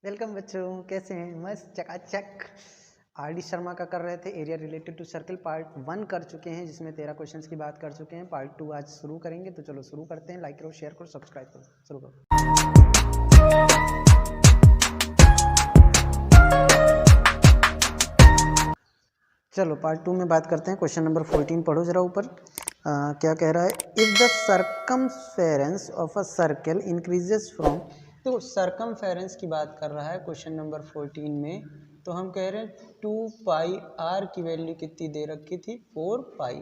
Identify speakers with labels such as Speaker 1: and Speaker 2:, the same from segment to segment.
Speaker 1: Welcome बच्चों, कैसे हैं? मस्त चकाचक। आर डी शर्मा का कर रहे थे area related to circle. Part 1 कर चुके हैं जिसमें 13 क्वेश्चंस की बात कर चुके हैं। पार्ट 2 आज शुरू करेंगे, तो चलो शुरू करते हैं। लाइक करो, शेयर करो, सब्सक्राइब करो, शुरू करो। चलो पार्ट 2 में बात करते हैं। क्वेश्चन नंबर 14 पढ़ो जरा ऊपर। क्या कह रहा है? If the circumference of a circle increases from, देखो सर्कमफेरेंस की बात कर रहा है क्वेश्चन नंबर 14 में। तो हम कह रहे हैं 2 पाई आर की वैल्यू कितनी दे रखी थी? 4 पाई।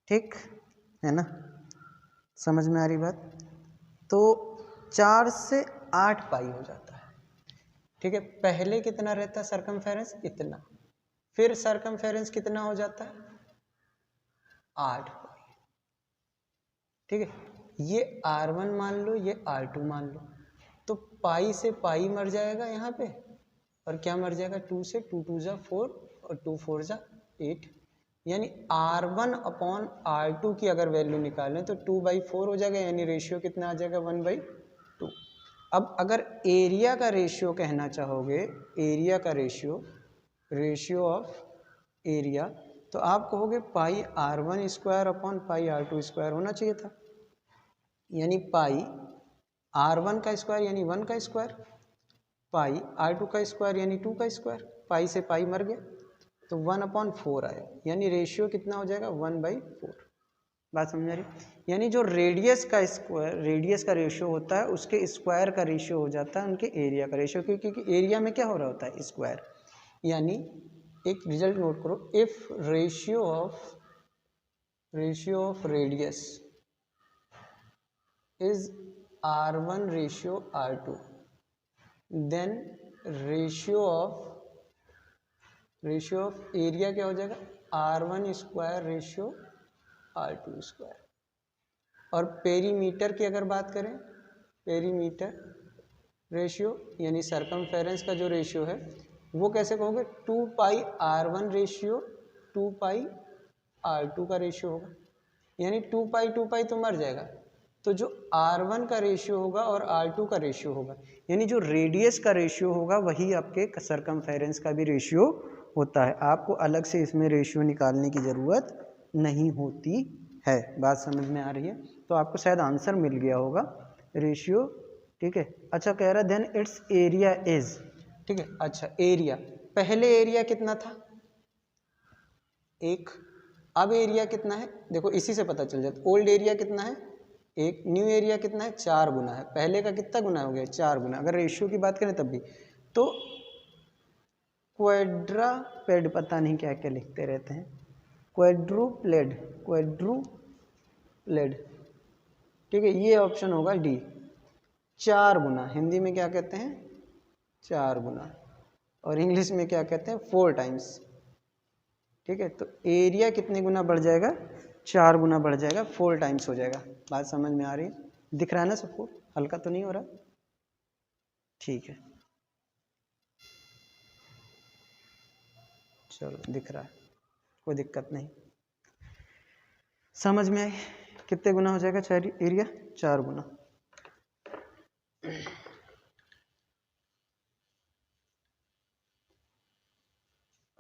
Speaker 1: ठीक है ना? समझ में आ रही बात? तो 4 से 8 पाई हो जाता है। ठीक है, पहले कितना रहता है सर्कमफेरेंस? इतना। फिर सर्कमफेरेंस कितना हो जाता है? 8 पाई। ठीक है, ये R1 मान लो, ये R2 मान लो। तो पाई से पाई मर जाएगा यहाँ पे, और क्या मर जाएगा? 2 से 2 2 जा 4 और 2 4 जा 8। यानी R1 अपॉन R2 की अगर वैल्यू निकालें तो 2/4 हो जाएगा। यानी रेशियो कितना आ जाएगा? 1/2। अब अगर एरिया का रेशियो कहना चाहोगे, एरिया का रेशियो ऑफ एरिया, तो आप कहोगे पाई R1 square upon pi R2 square होना चाहिए था। यानी पाई R1 का स्क्वायर यानी 1 का स्क्वायर, पाई R2 का स्क्वायर यानी 2 का स्क्वायर। पाई से पाई मर गया तो 1/4 आया। यानी रेशियो कितना हो जाएगा? 1/4। बात समझ आ रही? यानी जो रेडियस का स्क्वायर, रेडियस का रेशियो होता है, उसके स्क्वायर का रेशियो हो जाता है उनके एरिया का रेशियो, क्योंकि एरिया में क्या हो रहा होता है? स्क्वायर। यानी एक रिजल्ट नोट करो, if ratio of radius is R1 ratio R2, then ratio of area क्या हो जाएगा? R1 square ratio R2 square. और पेरीमीटर की अगर बात करें, पेरीमीटर रेशियो यानी सर्कमफेरेंस का जो रेशियो है वो कैसे कहोगे? 2 पाई R1 रेशियो 2 पाई R2 का रेशियो होगा। यानी 2 पाई तो मर जाएगा, तो जो R1 का रेशियो होगा और R2 का रेशियो होगा, यानी जो रेडियस का रेशियो होगा वही आपके सर्कमफेरेंस का भी रेशियो होता है। आपको अलग से इसमें रेशियो निकालने की ज़रूरत नहीं होती है। बात समझ में आ रही है? तो आपको शायद आंसर मिल गया होगा रेशियो। ठीक है, अच्छा कह रहा है देन इट्स एरिया इज। ठीक है, अच्छा एरिया, पहले एरिया कितना था? 1। अब एरिया कितना है? देखो इसी से पता चल जाता। ओल्ड एरिया कितना है? 1। न्यू एरिया कितना है? 4 गुना है। पहले का कितना गुना हो गया? 4 गुना। अगर रेशियो की बात करें तब भी तो क्वाड्रापेड, पता नहीं क्या क्या लिखते रहते हैं, क्वाड्रुप्लेड। ठीक है, ये ऑप्शन होगा डी, 4 गुना। हिंदी में क्या कहते हैं? 4 गुना। और इंग्लिश में क्या कहते हैं? 4 टाइम्स। ठीक है, तो एरिया कितने गुना बढ़ जाएगा? 4 गुना बढ़ जाएगा, 4 टाइम्स हो जाएगा। बात समझ में आ रही है? दिख रहा है ना सबको? हल्का तो नहीं हो रहा? ठीक है, चलो दिख रहा है, कोई दिक्कत नहीं। समझ में आई? कितने गुना हो जाएगा एरिया? 4 गुना।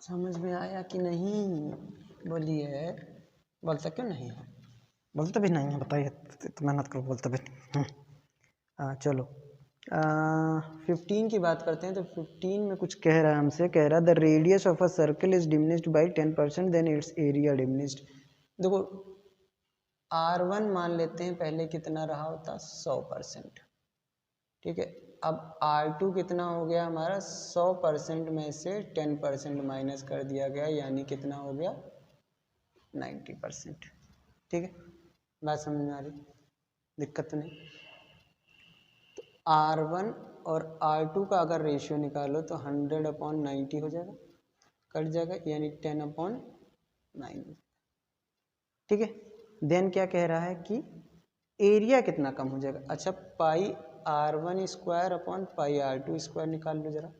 Speaker 1: समझ में आया कि नहीं? बोलिए। बोलता क्यों नहीं है? बोलता भी नहीं है, बताइए तो मेहनत करो, बोलता भी नहीं। चलो 15 की बात करते हैं। तो 15 में कुछ कह रहा है हमसे, कह रहा है the radius of a circle is diminished by 10%, then its area diminished. देखो R1 मान लेते हैं, पहले कितना रहा होता? 100%। ठीक है, अब R2 कितना हो गया हमारा? 100% में से 10% माइनस कर दिया गया, यानी कितना हो गया? 90%। ठीक है, बात समझ में आ रही? दिक्कत तो नहीं? तो R1 और R2 का अगर रेशियो निकालो तो 100/90 हो जाएगा, कट जाएगा, यानी 10/9। ठीक है, देन क्या कह रहा है कि एरिया कितना कम हो जाएगा? अच्छा, पाई R1 square upon pi R2 square निकाल लो जरा।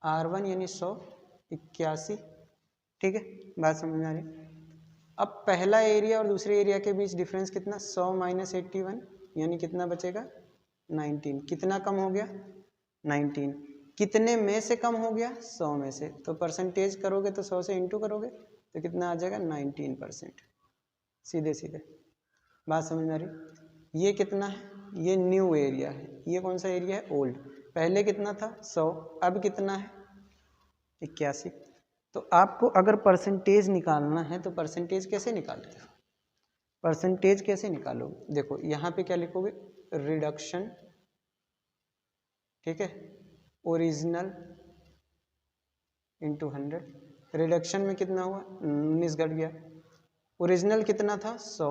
Speaker 1: R1 यानी 100, 81। ठीक है, बात समझ में आ रही? अब पहला एरिया और दूसरे एरिया के बीच डिफरेंस कितना? 100 - 81, यानी कितना बचेगा? 19। कितना कम हो गया? 19। कितने में से कम हो गया? 100 में से। तो परसेंटेज करोगे तो 100 से इंटू करोगे तो कितना आ जाएगा? 19%। सीधे सीधे बात समझ में आ रही? ये कितना है? ये न्यू एरिया है। ये कौन सा एरिया है? ओल्ड। पहले कितना था? 100। अब कितना है? 81। तो आपको अगर परसेंटेज निकालना है तो परसेंटेज कैसे निकालते हो? परसेंटेज कैसे निकालोगे? देखो यहाँ पे क्या लिखोगे? रिडक्शन, ठीक है, ओरिजिनल इंटू 100। रिडक्शन में कितना हुआ? 19 घट गया। ओरिजिनल कितना था? 100।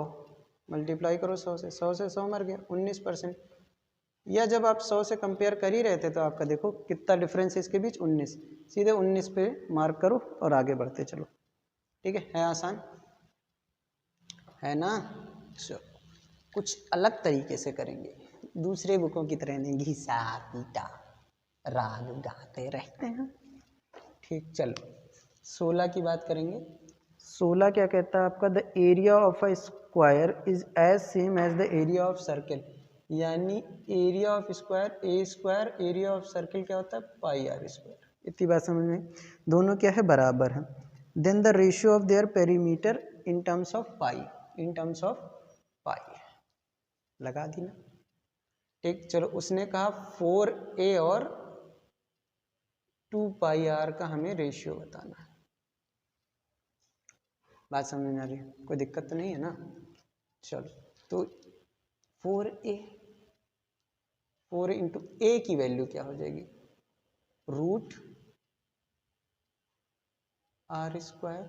Speaker 1: मल्टीप्लाई करो 100 से। 100 से 100 मर गया, 19%। या जब आप 100 से कंपेयर कर ही रहे थे तो आपका देखो कितना डिफरेंस है इसके बीच? 19। सीधे 19 पे मार्क करो और आगे बढ़ते चलो। ठीक है आसान है ना? चलो कुछ अलग तरीके से करेंगे, दूसरे बुकों की तरह नहीं घिसा पीटा राग गाते रहते हैं। ठीक, चलो 16 की बात करेंगे। 16 क्या कहता है आपका? The area of a square is as same as the area of circle. यानी area of square a square, area of circle क्या होता है? Pi r square. इतनी बात समझ में? दोनों क्या है? बराबर है। Then the ratio of their perimeter in terms of pi, in terms of pi. लगा दी ना? ठीक, चलो उसने कहा 4a और 2 पाई आर का हमें रेशियो बताना है। बात समझ में आ रही है? कोई दिक्कत तो नहीं है ना? चलो तो 4a, 4 इंटू ए की वैल्यू क्या हो जाएगी? रूट आर स्क्वायर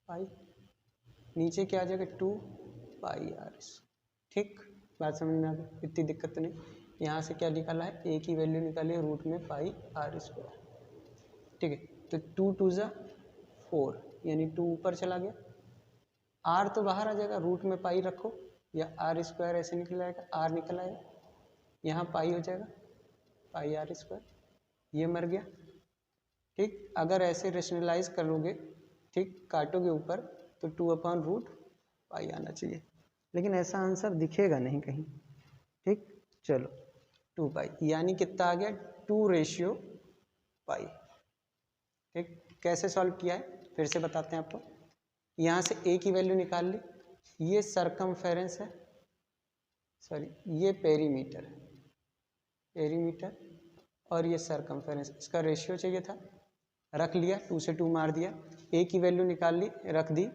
Speaker 1: पाई, नीचे क्या आ जाएगा? 2 पाई आर। ठीक, बात समझ में आ गई? इतनी दिक्कत तो नहीं। यहाँ से क्या निकाला है? ए की वैल्यू निकाली है रूट में पाई आर स्क्वायर। ठीक है, तो 2 2 जा 4, यानी 2 ऊपर चला गया, आर तो बाहर आ जाएगा, रूट में पाई रखो या आर स्क्वायर ऐसे निकल आएगा, आर निकल आएगा, यहाँ पाई हो जाएगा पाई आर स्क्वायर, ये मर गया। ठीक, अगर ऐसे रेशनलाइज करोगे, ठीक, काटोगे ऊपर तो 2/रूट पाई आना चाहिए, लेकिन ऐसा आंसर दिखेगा नहीं कहीं। ठीक, चलो 2 पाई यानी कितना आ गया? 2 पाई। ठीक, कैसे सॉल्व किया है फिर से बताते हैं आपको। यहाँ से ए की वैल्यू निकाल ली, ये सरकमफेरेंस है, सॉरी ये पेरीमीटर है, पेरीमीटर, और ये सरकमफेरेंस, इसका रेशियो चाहिए था, रख लिया, 2 से 2 मार दिया, ए की वैल्यू निकाल ली, रख दी,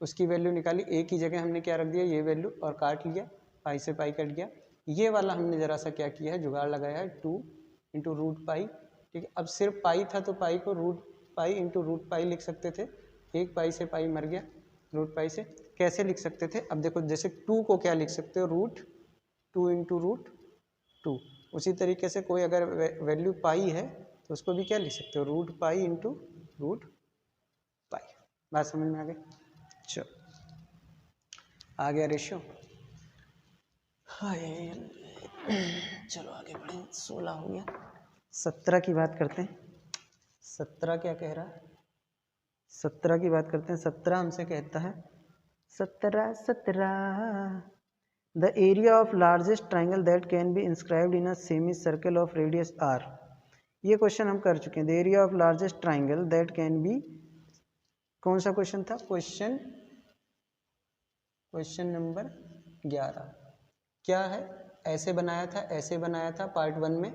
Speaker 1: उसकी वैल्यू निकाली, ए की जगह हमने क्या रख दिया? ये वैल्यू, और काट लिया, पाई से पाई कट गया। ये वाला हमने जरा सा क्या किया है? जुगाड़ लगाया है, 2 इंटू रूट पाई। ठीक है, अब सिर्फ पाई था तो पाई को root pi into root pi लिख सकते थे, एक पाई से पाई मर गया, रूट पाई से कैसे लिख सकते थे? अब देखो जैसे 2 को क्या लिख सकते हो? Root 2 into root 2। उसी तरीके से कोई अगर वैल्यू पाई है तो उसको भी क्या लिख सकते हो? Root pi into root pi. बात समझ में आ गई? चलो आ गया रेशियो। चलो आगे बढ़े, 16 हो गया, 17 की बात करते हैं। 17 क्या कह रहा है? 17 की बात करते हैं। 17 हमसे कहता है 17 the area of largest triangle that can be inscribed in a semi circle of radius r. ये क्वेश्चन हम कर चुके हैं। The area of largest triangle that can be, कौन सा क्वेश्चन था? Question number 11। क्या है? ऐसे बनाया था, ऐसे बनाया था पार्ट 1 में,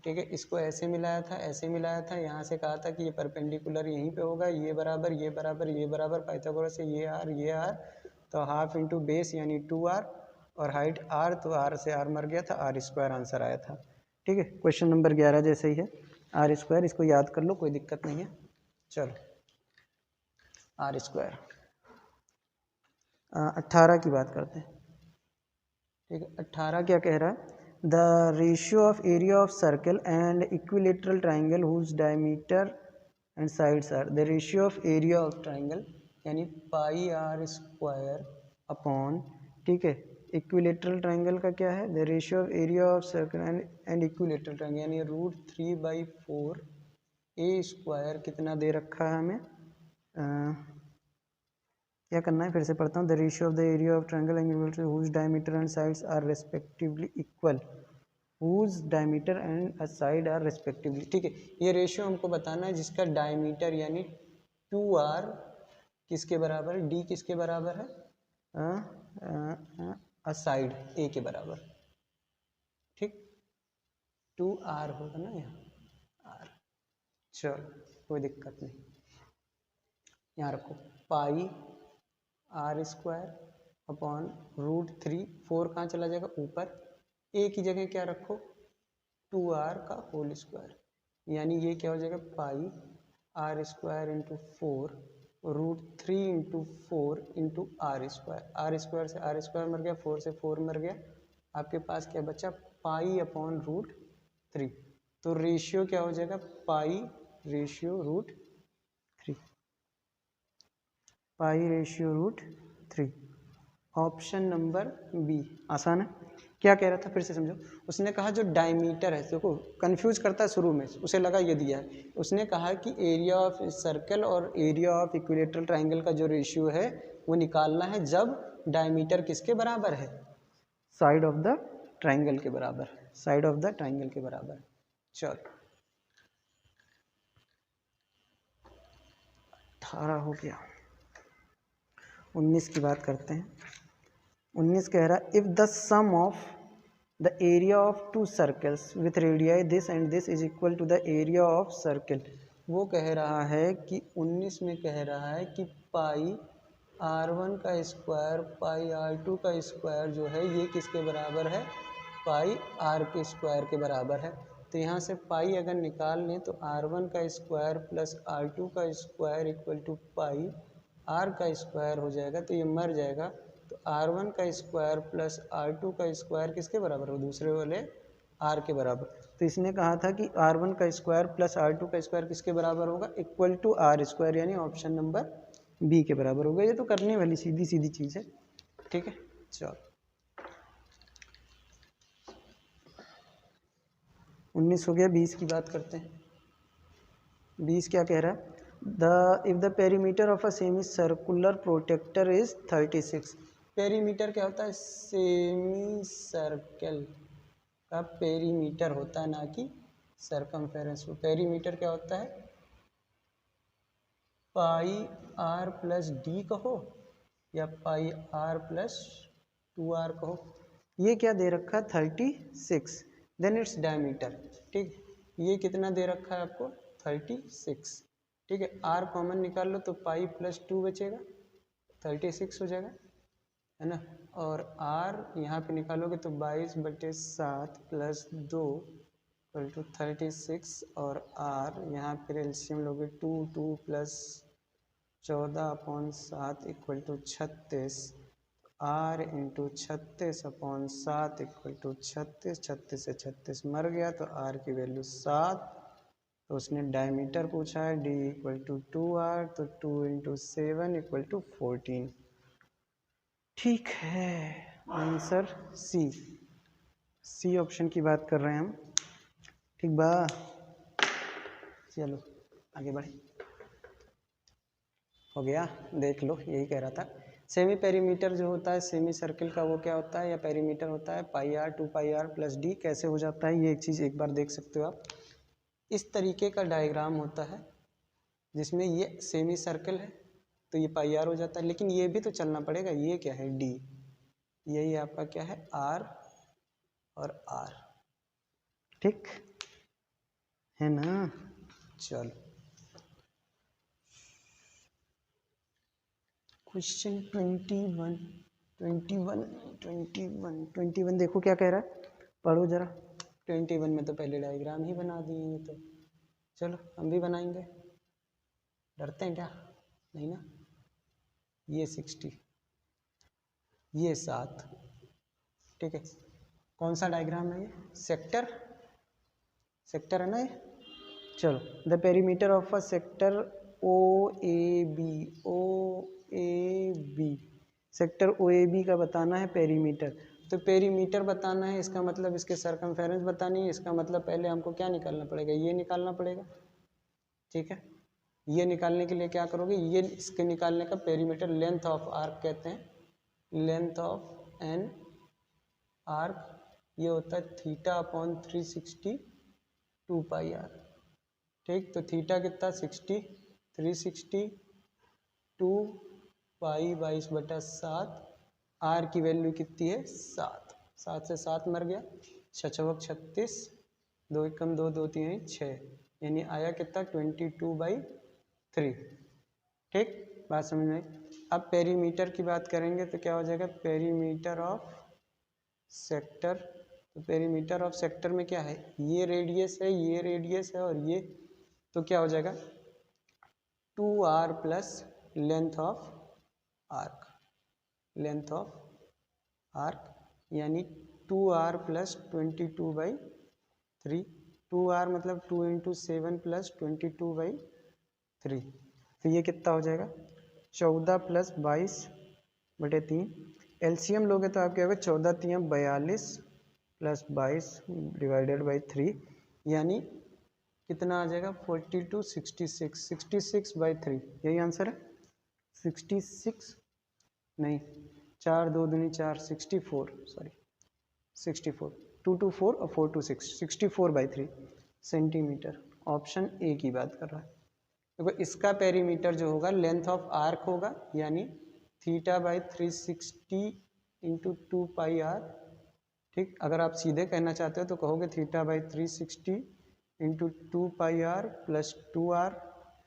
Speaker 1: ठीक है, इसको ऐसे मिलाया था, ऐसे मिलाया था, यहाँ से कहा था कि ये परपेंडिकुलर यहीं पे होगा, ये बराबर ये बराबर ये बराबर, पाइथागोरस से ये आर, तो हाफ इंटू बेस यानी 2r, और हाइट r, तो r से r मर गया था, आर स्क्वायर आंसर आया था। ठीक है, क्वेश्चन नंबर 11 जैसे ही है, आर स्क्वायर, इसको याद कर लो, कोई दिक्कत नहीं है। चलो आर स्क्वायर। 18 की बात करते हैं। ठीक है, 18 क्या कह रहा है? The ratio of area of circle and equilateral triangle whose diameter and sides are. The ratio of area of triangle यानी पाई आर स्क्वायर अपॉन, ठीक है, इक्विलेटरल ट्राइंगल का क्या है? The ratio of area of circle and equilateral triangle यानी root 3/4 ए square कितना दे रखा है हमें? क्या करना है? फिर से पढ़ता हूँ। The ratio of the area of triangle and whose diameter and sides are respectively equal. whose diameter and a side are respectively। ठीक है, ये रेशियो हमको बताना है जिसका डायमीटर यानी 2r किसके बराबर है, डी किसके बराबर है, अ साइड ए के बराबर। ठीक, 2r होगा ना यहाँ r। चलो कोई दिक्कत नहीं, यहाँ रखो पाई r² अपॉन √3। 4 कहाँ चला जाएगा ऊपर, ए की जगह क्या रखो 2r का होल स्क्वायर, यानी ये क्या हो जाएगा पाई r² into 4 √3 into 4 into r square. r² से r² मर गया, 4 से 4 मर गया, आपके पास क्या बचा पाई अपॉन √3। तो रेशियो क्या हो जाएगा पाई रेशियो √3, पाई रेशियो √3। ऑप्शन नंबर बी आसान है। क्या कह रहा था फिर से समझो, उसने कहा जो डायमीटर है, देखो कंफ्यूज करता है शुरू में, उसे लगा ये दिया है, उसने कहा कि एरिया ऑफ सर्कल और एरिया ऑफ इक्विलेटरल ट्रायंगल का जो रेशियो है वो निकालना है जब डायमीटर किसके बराबर है, साइड ऑफ द ट्रायंगल के बराबर, साइड ऑफ द ट्रायंगल के बराबर। चलो 18 हो गया, 19 की बात करते हैं। 19 कह रहा है if the sum of the area of two circles with radii this and this is equal to the area of circle. वो कह रहा है कि 19 में कह रहा है कि पाई r1 का स्क्वायर पाई r2 का स्क्वायर जो है ये किसके बराबर है, पाई r के स्क्वायर के बराबर है। तो यहाँ से पाई अगर निकाल लें तो r1 का स्क्वायर प्लस r2 का square equal to pi r का स्क्वायर हो जाएगा, तो ये मर जाएगा। तो r1 का स्क्वायर प्लस r2 का स्क्वायर किसके बराबर हो, दूसरे वाले r के बराबर। तो इसने कहा था कि r1 का स्क्वायर प्लस r2 का स्क्वायर किसके बराबर होगा, इक्वल टू r², यानी ऑप्शन नंबर बी के बराबर होगा। ये तो करने वाली सीधी सीधी चीज़ है। ठीक है, चलो 19 हो गया, 20 की बात करते हैं। 20 क्या कह रहा है, if the perimeter of a semi circular protector is 36। Perimeter क्या होता है, सेमी सर्कल का पेरीमीटर होता है, ना कि सरकमफेरेंस। पेरीमीटर क्या होता है, पाई r प्लस डी कहो या पाई r प्लस 2r कहो। ये क्या दे रखा है 36, देन इट्स डायमीटर। ठीक, ये कितना दे रखा है आपको 36। ठीक है, r कॉमन निकाल लो तो पाई प्लस 2 बचेगा, 36 हो जाएगा, है ना। और r यहाँ पे निकालोगे तो 22/7 प्लस 2 इक्वल टू 36, और r यहाँ पे एलसीएम लोगे 2 plus 14/7 equal to 36, r into 36/7 equal to 36, 36 से 36 मर गया तो r की वैल्यू 7। तो उसने डायमीटर पूछा है d इक्वल टू 2r, तो 2 इंटू 7 इक्वल टू 14। ठीक है, आंसर सी, सी ऑप्शन की बात कर रहे हैं हम। ठीक बा, चलो आगे बढ़े। हो गया, देख लो, यही कह रहा था। सेमी पेरीमीटर जो होता है सेमी सर्किल का, वो क्या होता है, या पेरीमीटर होता है पाई r 2 पाई r प्लस डी। कैसे हो जाता है ये एक चीज़ एक बार देख सकते हो आप। इस तरीके का डायग्राम होता है जिसमें ये सेमी सर्कल है तो ये पाई r हो जाता है, लेकिन ये भी तो चलना पड़ेगा। ये क्या है d, यही आपका क्या है r और r। ठीक है ना। चलो क्वेश्चन 21 देखो क्या कह रहा है, पढ़ो जरा। 21 में तो पहले डायग्राम ही बना दिए ये तो। चलो हम भी बनाएंगे, डरते हैं क्या, नहीं ना। ये 60, ये 7। ठीक है, कौन सा डायग्राम है ये, सेक्टर, सेक्टर है ना ये। चलो, the perimeter of a sector OAB, sector OAB का बताना है पेरीमीटर। तो पेरीमीटर बताना है, इसका मतलब इसके सरकमफेरेंस बतानी है। इसका मतलब पहले हमको क्या निकालना पड़ेगा, ये निकालना पड़ेगा। ठीक है, ये निकालने के लिए क्या करोगे, ये इसके निकालने का पेरीमीटर लेंथ ऑफ आर्क कहते हैं, लेंथ ऑफ एन आर्क ये होता है थीटा अपॉन 360 2 पाई आर। ठीक, तो थीटा कितना 60, 360 2 पाई 22/7, आर की वैल्यू कितनी है 7, 7 से 7 मर गया, 6 36, 2 एकम 2, 2 3 6, यानी आया कितना 22/3। ठीक, बात समझ में आई। अब पेरीमीटर की बात करेंगे तो क्या हो जाएगा, पेरीमीटर ऑफ सेक्टर। तो पेरीमीटर ऑफ सेक्टर में क्या है, ये रेडियस है, ये रेडियस है और ये, तो क्या हो जाएगा 2r plus length of arc, length of arc, यानी 2r प्लस 22/3। 2r मतलब 2 × 7 प्लस 22/3, तो ये कितना हो जाएगा 14 प्लस 22/3। एलसीएम लोगे तो आप क्या होगा 14 3 42 प्लस 22 डिवाइडेड बाई 3, यानी कितना आ जाएगा 42 66, 66/3, यही आंसर है 66, नहीं 4 2 दूनी 4, 64, सॉरी 64, 2 2 4 और 4 2 6, 64/3 सेंटीमीटर। ऑप्शन ए की बात कर रहा है। देखो इसका पेरीमीटर जो होगा लेंथ ऑफ आर्क होगा, यानी θ/360 × 2 पाई आर। ठीक, अगर आप सीधे कहना चाहते हो तो कहोगे θ/360 × 2 पाई आर प्लस 2r,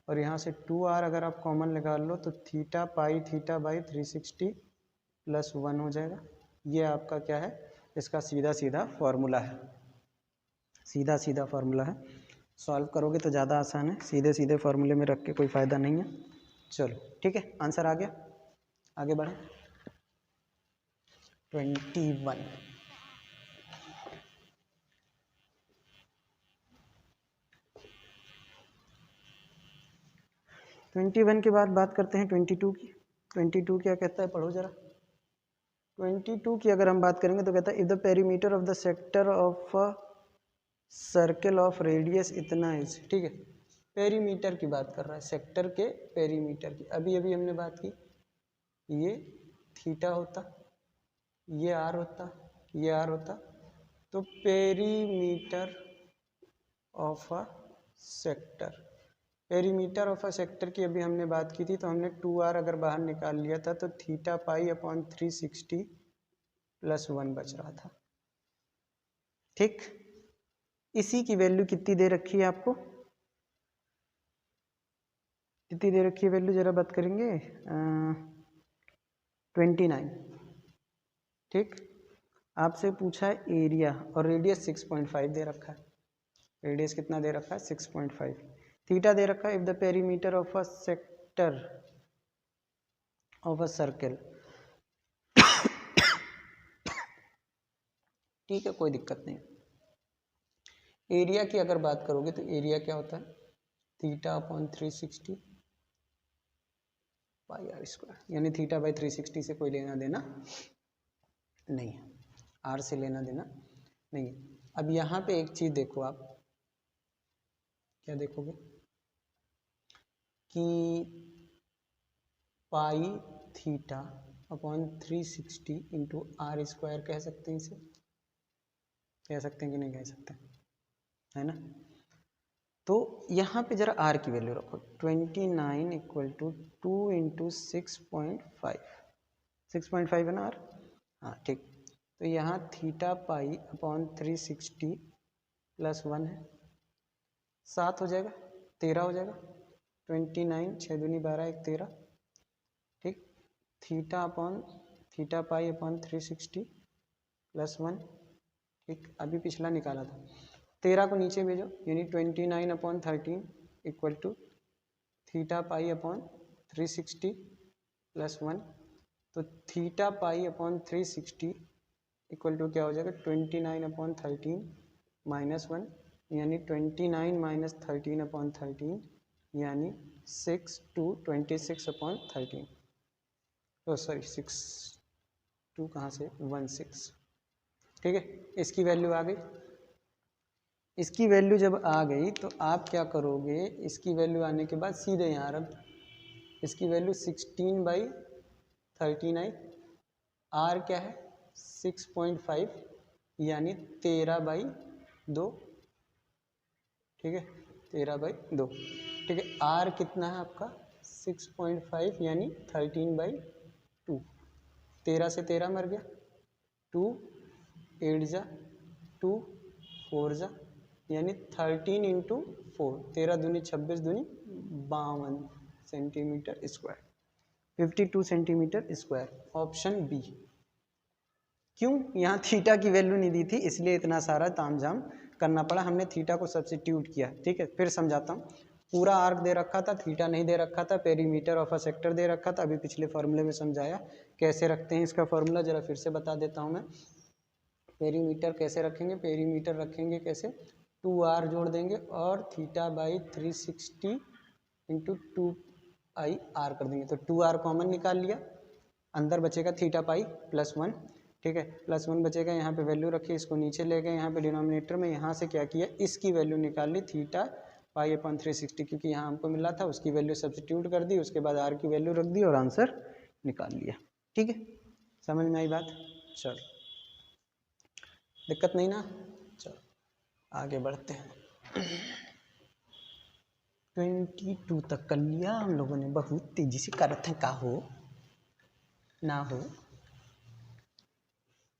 Speaker 1: और यहाँ से 2r अगर आप कॉमन निकाल लो तो थीटा पाई θ/360 प्लस 1 हो जाएगा। ये आपका क्या है, इसका सीधा सीधा फॉर्मूला है, सीधा सीधा फॉर्मूला है। सॉल्व करोगे तो ज़्यादा आसान है, सीधे सीधे फॉर्मूले में रख के कोई फ़ायदा नहीं है। चलो ठीक है, आंसर आ गया, आगे बढ़े। 21 21 के बाद बात करते हैं 22 की। 22 क्या कहता है, पढ़ो जरा। 22 की अगर हम बात करेंगे तो कहता है if the perimeter of the sector of circle of radius इतना इज। ठीक है, पेरीमीटर की बात कर रहा है, सेक्टर के पेरीमीटर की। अभी अभी हमने बात की, ये थीटा होता, ये आर होता, ये आर होता, तो perimeter of a sector, perimeter of a sector की अभी हमने बात की थी, तो हमने 2r अगर बाहर निकाल लिया था तो θ/360 प्लस 1 बच रहा था। ठीक, इसी की वैल्यू कितनी दे रखी है आपको, कितनी दे रखी है वैल्यू, जरा बात करेंगे 29। ठीक, आपसे पूछा है एरिया और रेडियस 6.5 दे रखा है, रेडियस कितना दे रखा है 6.5, थीटा दे रखा है if the perimeter of a sector of a circle. ठीक है, कोई दिक्कत नहीं। एरिया की अगर बात करोगे तो एरिया क्या होता है θ/360 पाई आर स्क्वायर, यानी θ/360 से कोई लेना देना नहीं है, आर से लेना देना नहीं है। अब यहाँ पे एक चीज़ देखो, आप क्या देखोगे कि पाई θ/360 × आर स्क्वायर कह सकते हैं, इसे कह सकते हैं कि नहीं कह सकते, है ना। तो यहाँ पे जरा आर की वैल्यू रखो, 29 = 2 × 6.5, 6.5 है ना आर, हाँ ठीक। तो यहाँ θ/360 प्लस 1 है, 7 हो जाएगा, 13 हो जाएगा, 29 6 दूनी 12 1 13। ठीक, θ/360 प्लस 1। ठीक, अभी पिछला निकाला था, 13 को नीचे भेजो, यानी 29/13 इक्वल टू θ/360 प्लस 1। तो θ/360 इक्वल टू क्या हो जाएगा 29/13 माइनस 1, यानी 29 - 13/13 यानी 6 to 26/13। ओ सॉरी 6 2 कहाँ से 16। ठीक है, इसकी वैल्यू आ गई। इसकी वैल्यू जब आ गई तो आप क्या करोगे, इसकी वैल्यू आने के बाद सीधे यहाँ रख, इसकी वैल्यू 16/13 आई, आर क्या है 6.5, यानी 13/2, ठीक है, 13/2, ठीक है। आर कितना है आपका 6.5 यानी 13/2। 13 से 13 मर गया, 2 8 जा 2 4 जा यानी 13 इंटू 4, 13 दूनी 26 दूनी 52 centimetre square, 52 centimetre square, option B. क्यों, यहाँ थीटा की वैल्यू नहीं दी थी इसलिए इतना सारा तामझाम करना पड़ा, हमने थीटा को सब्स्टिट्यूट किया, ठीक है। फिर समझाता हूँ, पूरा आर्क दे रखा था, थीटा नहीं दे रखा था, पेरीमीटर ऑफ अ सेक्टर दे रखा था, अभी पिछले फॉर्मूले में समझाया कैसे रखते हैं इसका फॉर्मूला, जरा फिर से बता देता हूँ मैं। पेरीमीटर कैसे रखेंगे, पेरीमीटर रखेंगे कैसे, 2r जोड़ देंगे और θ/360 इंटू 2πr कर देंगे, तो 2r कॉमन निकाल लिया, अंदर बचेगा θ π +1, ठीक है, +1 बचेगा, यहाँ पे वैल्यू रखी, इसको नीचे ले गए, यहाँ पे डिनोमिनेटर में, यहाँ से क्या किया, इसकी वैल्यू निकाल ली θ/360, क्योंकि यहाँ हमको मिला था, उसकी वैल्यू सब्स्टिट्यूट कर दी, उसके बाद आर की वैल्यू रख दी और आंसर निकाल लिया, ठीक है। समझ में आई बात, चलो दिक्कत नहीं ना, चलो आगे बढ़ते हैं। 22 तक कर लिया हम लोगों ने, बहुत तेजी से करते हैं, का हो ना हो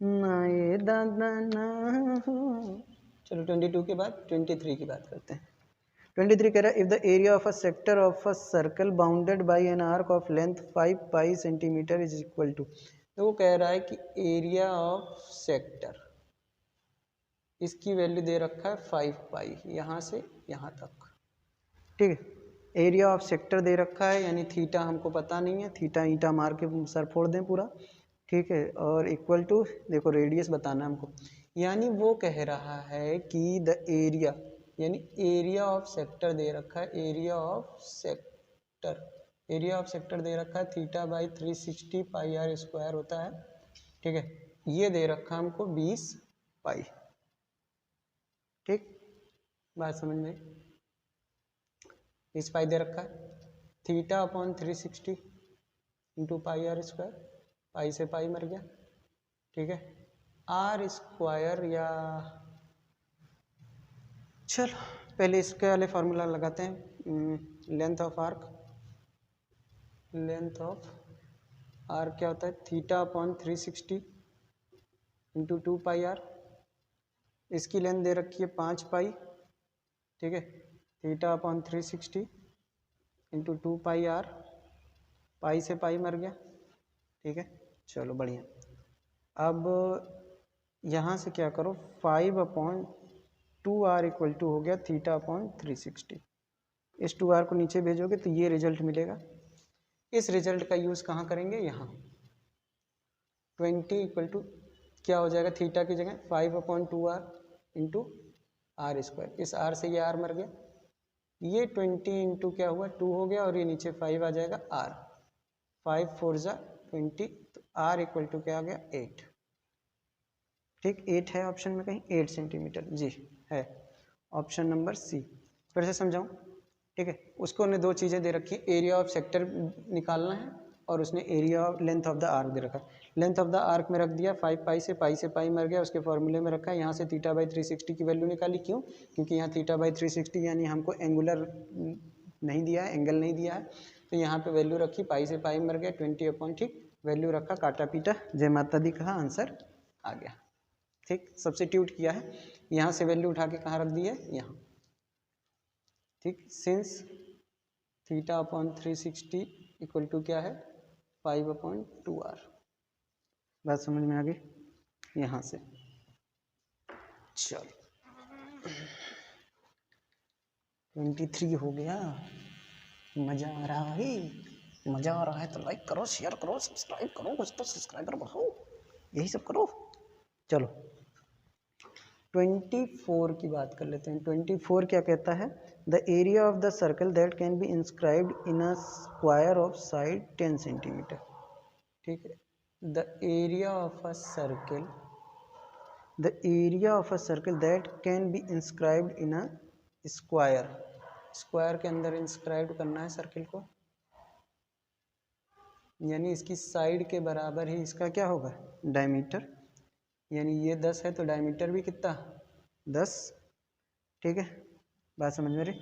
Speaker 1: ना ये दादा ना हो। चलो 22 के बाद 23 की बात करते हैं। 23 कह रहा है, if the area of a sector of a circle bounded by an arc of length 5π centimetre is equal to, तो वो कह रहा है कि एरिया ऑफ सेक्टर, इसकी वैल्यू दे रखा है 5π, यहाँ से यहाँ तक, ठीक है। एरिया ऑफ सेक्टर दे रखा है, यानी थीटा हमको पता नहीं है, थीटा ईटा मार के सर फोड़ दें पूरा, ठीक है, और इक्वल टू, देखो रेडियस बताना हमको, यानी वो कह रहा है कि द एरिया, यानी एरिया ऑफ सेक्टर दे रखा है, area of sector, area of sector दे रखा है θ/360 πr² होता है, ठीक है, ये दे रखा हमको 20π, ठीक, बात समझ में, 20π दे रखा है, θ/360 इंटू πr², पाई से पाई मर गया, ठीक है, r² या, चलो पहले इसके वाले फार्मूला लगाते हैं, length of arc, length of arc क्या होता है, θ/360 इंटू 2πr, इसकी लेंथ दे रखी है 5π, ठीक है, θ/360 इंटू 2πr, पाई से पाई मर गया, ठीक है, चलो बढ़िया। अब यहाँ से क्या करो, 5/2r इक्वल टू हो गया θ/360, इस 2r को नीचे भेजोगे तो ये रिजल्ट मिलेगा, इस रिजल्ट का यूज़ कहाँ करेंगे, यहाँ 20 इक्वल टू क्या हो जाएगा, थीटा की जगह 5/2r इंटू r², इस r से ये r मर गया, ये 20 इंटू क्या हुआ 2 हो गया, और ये नीचे 5 आ जाएगा r, 5 4 जा 20, तो r इक्वल टू क्या आ गया 8, ठीक, 8 है ऑप्शन में कहीं, 8 सेंटीमीटर, जी है, ऑप्शन नंबर सी। फिर से समझाऊं, ठीक है, उसको ने दो चीज़ें दे रखी है, एरिया ऑफ सेक्टर निकालना है और उसने area of length of the arc दे रखा है, लेंथ ऑफ द आर्क में रख दिया 5π से पाई मर गया, उसके फॉर्मूले में रखा है, यहाँ से θ/360 की वैल्यू निकाली, क्यों, क्योंकि यहाँ θ/360 यानी हमको एंगुलर नहीं दिया है, एंगल नहीं दिया है, तो यहाँ पे वैल्यू रखी, पाई से पाई मर गया 20/, ठीक, वैल्यू रखा, काटा पीटा, जय माता दी कहा, आंसर आ गया, ठीक, सब्स्टिट्यूट किया है, यहाँ से वैल्यू उठा के कहाँ रख दी है, यहाँ, ठीक, सिंस θ/360 इक्वल टू क्या है 5/2r, बात समझ में आ गई, यहाँ से, चलो 23 हो गया, मजा आ रहा है, मजा आ रहा है तो लाइक करो, शेयर करो, सब्सक्राइब करो, कुछ तो सब्सक्राइबर बढ़ाओ, यही सब करो। चलो 24 की बात कर लेते हैं। 24 क्या कहता है, the area of the circle that can be inscribed in a square of side 10 centimetre, ठीक है, the area of a circle, the area of a circle that can be inscribed in a square, square के अंदर inscribe करना है circle को, यानी इसकी side के बराबर ही इसका क्या होगा डायमीटर, यानी ये 10 है तो डायमीटर भी कितना 10। ठीक है, बात समझ में रही।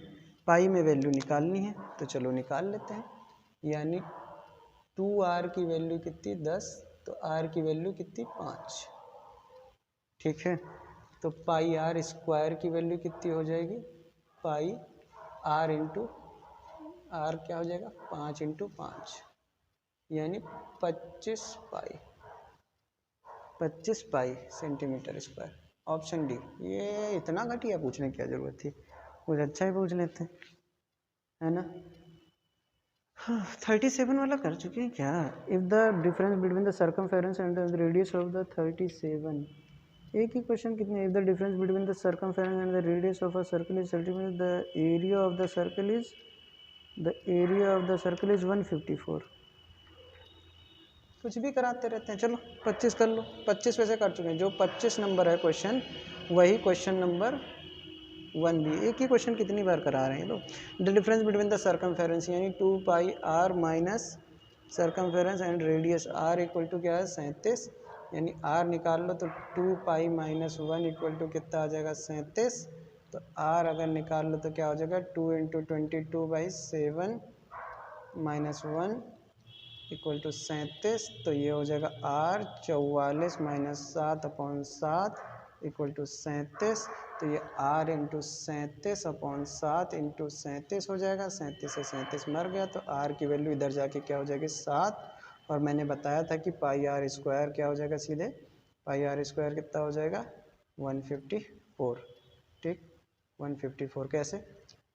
Speaker 1: पाई में वैल्यू निकालनी है तो चलो निकाल लेते हैं। यानी 2r की वैल्यू कितनी 10, तो r की वैल्यू कितनी 5। ठीक है, तो पाई आर स्क्वायर की वैल्यू कितनी हो जाएगी, पाई आर इंटू आर क्या हो जाएगा 5 इंटू 5, यानी 25 पाई सेंटीमीटर स्क्वायर। Option D. ये इतना घटिया पूछने की क्या जरूरत थी, कुछ अच्छा ही पूछ लेते हैं, है ना। हाँ 37 वाला कर चुके हैं क्या। If the difference between the circumference and the radius of the 37, एक ही क्वेश्चन कितने। If the difference between the circumference and the radius of a circle is centimetre, the area of the circle is 154। कुछ भी कराते रहते हैं। चलो 25 कर लो, 25 वैसे कर चुके हैं। जो 25 नंबर है क्वेश्चन, वही क्वेश्चन नंबर 1 भी। एक ही क्वेश्चन कितनी बार करा रहे हैं लोग। The difference between the circumference यानी 2 pi r minus circumference and radius r equal to क्या है 37, यानी आर निकाल लो तो 2 पाई माइनस 1 इक्वल टू कितना आ जाएगा 37। तो आर अगर निकाल लो तो क्या हो जाएगा 2 इंटू 22/7 माइनस 1 इक्वल टू 37। तो ये हो जाएगा आर 44 माइनस 7/7 इक्वल टू 37। तो ये आर इंटू 37/7 इंटू 37 हो जाएगा। 37 से 37 मर गया तो आर की वैल्यू इधर जाके क्या हो जाएगी 7। और मैंने बताया था कि पाई आर स्क्वायर क्या हो जाएगा, सीधे पाई आर स्क्वायर कितना हो जाएगा 154। ठीक, 154 कैसे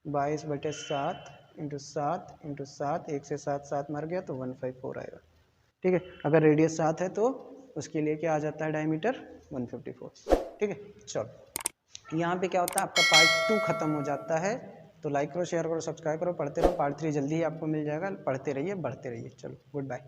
Speaker 1: 22/7 इंटू 7 इंटू 7, 1 से 7 मर गया तो 154 आएगा। ठीक है, अगर रेडियस 7 है तो उसके लिए क्या आ जाता है डायमीटर 154। ठीक है, चलो यहाँ पे क्या होता है आपका पार्ट 2 खत्म हो जाता है। तो लाइक करो, शेयर करो, सब्सक्राइब करो, पढ़ते रहो। पार्ट 3 जल्दी ही आपको मिल जाएगा। पढ़ते रहिए, बढ़ते रहिए। चलो गुड बाय।